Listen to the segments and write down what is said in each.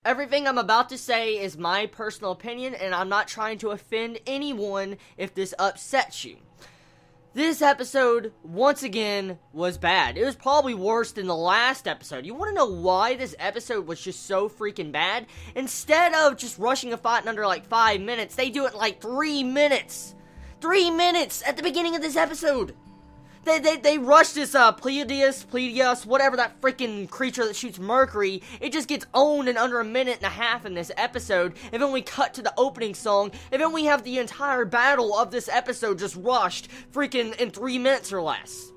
Everything I'm about to say is my personal opinion, and I'm not trying to offend anyone if this upsets you. This episode, once again, was bad. It was probably worse than the last episode. You want to know why this episode was just so freaking bad? Instead of just rushing a fight in under like 5 minutes, they do it in like 3 minutes. 3 minutes at the beginning of this episode. They rush this, Pleiadius, whatever that freaking creature that shoots Mercury. It just gets owned in under a minute and a half in this episode. And then we cut to the opening song. And then we have the entire battle of this episode just rushed freaking in 3 minutes or less.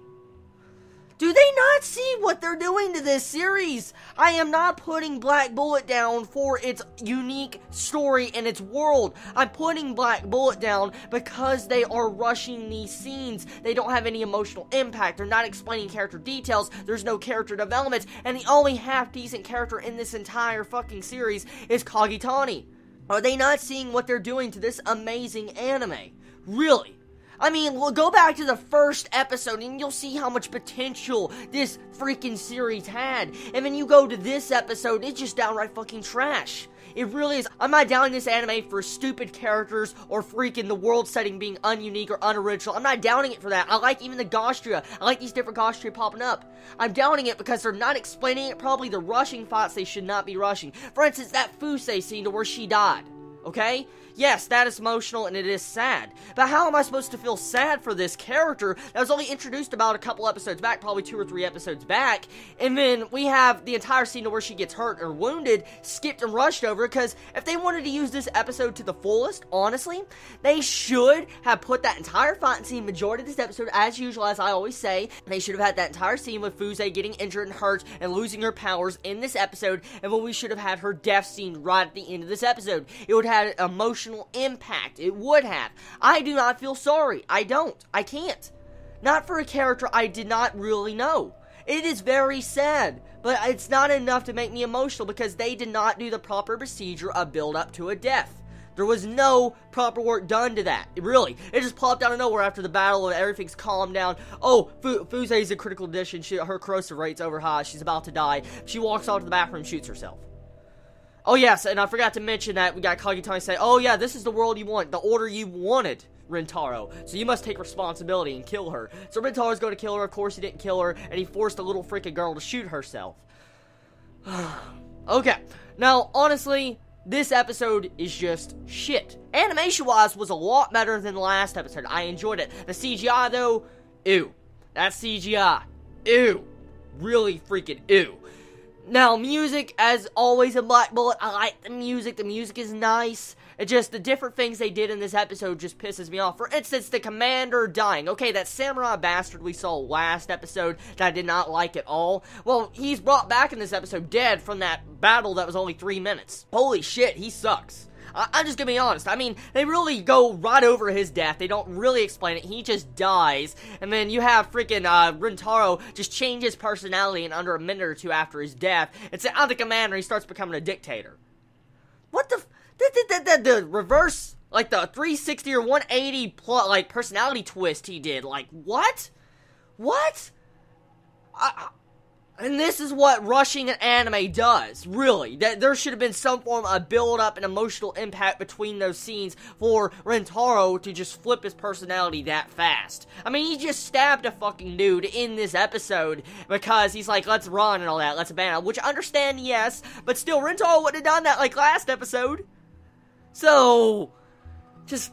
Do they not see what they're doing to this series? I am not putting Black Bullet down for its unique story and its world. I'm putting Black Bullet down because they are rushing these scenes. They don't have any emotional impact. They're not explaining character details. There's no character development. And the only half-decent character in this entire fucking series is Kagitani. Are they not seeing what they're doing to this amazing anime? Really? I mean, we'll go back to the first episode and you'll see how much potential this freaking series had. And then you go to this episode, it's just downright fucking trash. It really is. I'm not downing this anime for stupid characters or freaking the world setting being ununique or unoriginal. I'm not downing it for that. I like even the Gostria. I like these different Gostria popping up. I'm downing it because they're not explaining it properly. They're rushing fights they should not be rushing. For instance, that Fusei scene to where she died. Okay? Yes, that is emotional and it is sad. But how am I supposed to feel sad for this character that was only introduced about a couple episodes back, probably 2 or 3 episodes back, and then we have the entire scene where she gets hurt or wounded, skipped and rushed over, because if they wanted to use this episode to the fullest, honestly, they should have put that entire fight scene, majority of this episode, as usual, as I always say, they should have had that entire scene with Fusei getting injured and hurt and losing her powers in this episode, and then we should have had her death scene right at the end of this episode. It would have had emotional impact. It would have. I do not feel sorry. I don't. I can't. Not for a character I did not really know. It is very sad, but it's not enough to make me emotional because they did not do the proper procedure of build up to a death. There was no proper work done to that. It just popped out of nowhere after the battle and everything's calmed down. Oh, Fusei's in critical condition. Her corrosive rate's over high. She's about to die. She walks off to the bathroom and shoots herself. Oh yes, and I forgot to mention that we got Kagitani say, oh yeah, this is the world you want, the order you wanted, Rintaro. So you must take responsibility and kill her. So Rintaro's going to kill her, of course he didn't kill her, and he forced a little freaking girl to shoot herself. Okay, now honestly, this episode is just shit. Animation-wise was a lot better than the last episode. I enjoyed it. The CGI though, ew. That CGI, ew. Really freaking ew. Now, music, as always in Black Bullet, I like the music. The music is nice. It just, the different things they did in this episode just pisses me off. For instance, the commander dying. Okay, that samurai bastard we saw last episode that I did not like at all. Well, he's brought back in this episode dead from that battle that was only 3 minutes. Holy shit, he sucks. I'm just gonna be honest. I mean, they really go right over his death. They don't really explain it. He just dies. And then you have freaking Rintaro just change his personality in under a minute or 2 after his death. And say, I'm the commander. He starts becoming a dictator. What the reverse, like the 360 or 180 plot, like personality twist he did. Like, what? What? And this is what rushing an anime does, really. There should have been some form of build-up and emotional impact between those scenes for Rintaro to just flip his personality that fast. I mean, he just stabbed a fucking dude in this episode because he's like, let's run and all that, let's abandon. Which I understand, yes, but still, Rintaro wouldn't have done that like last episode. So, just...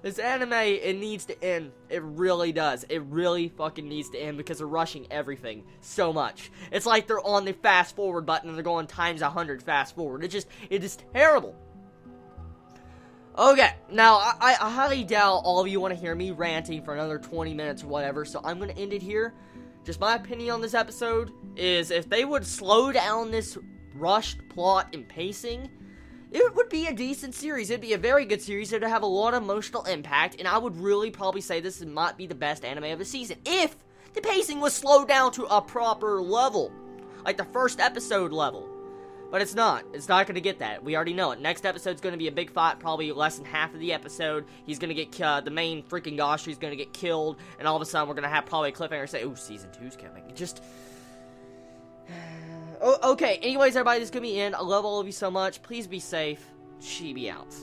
This anime, it needs to end. It really does. It really fucking needs to end because they're rushing everything so much. It's like they're on the fast forward button and they're going times 100 fast forward. It is terrible. Okay, now, I highly doubt all of you want to hear me ranting for another 20 minutes or whatever, so I'm going to end it here. Just my opinion on this episode is if they would slow down this rushed plot and pacing, it would be a decent series. It'd be a very good series. It'd have a lot of emotional impact, and I would really probably say this might be the best anime of the season if the pacing was slowed down to a proper level, like the first episode level. But it's not. It's not going to get that. We already know it. Next episode's going to be a big fight, probably less than half of the episode. He's going to get, the main freaking Goshi's going to get killed, and all of a sudden we're going to have probably a cliffhanger say, ooh, season 2's coming. Just... Okay, anyways, everybody, this is gonna be the end. I love all of you so much. Please be safe. Chibi out.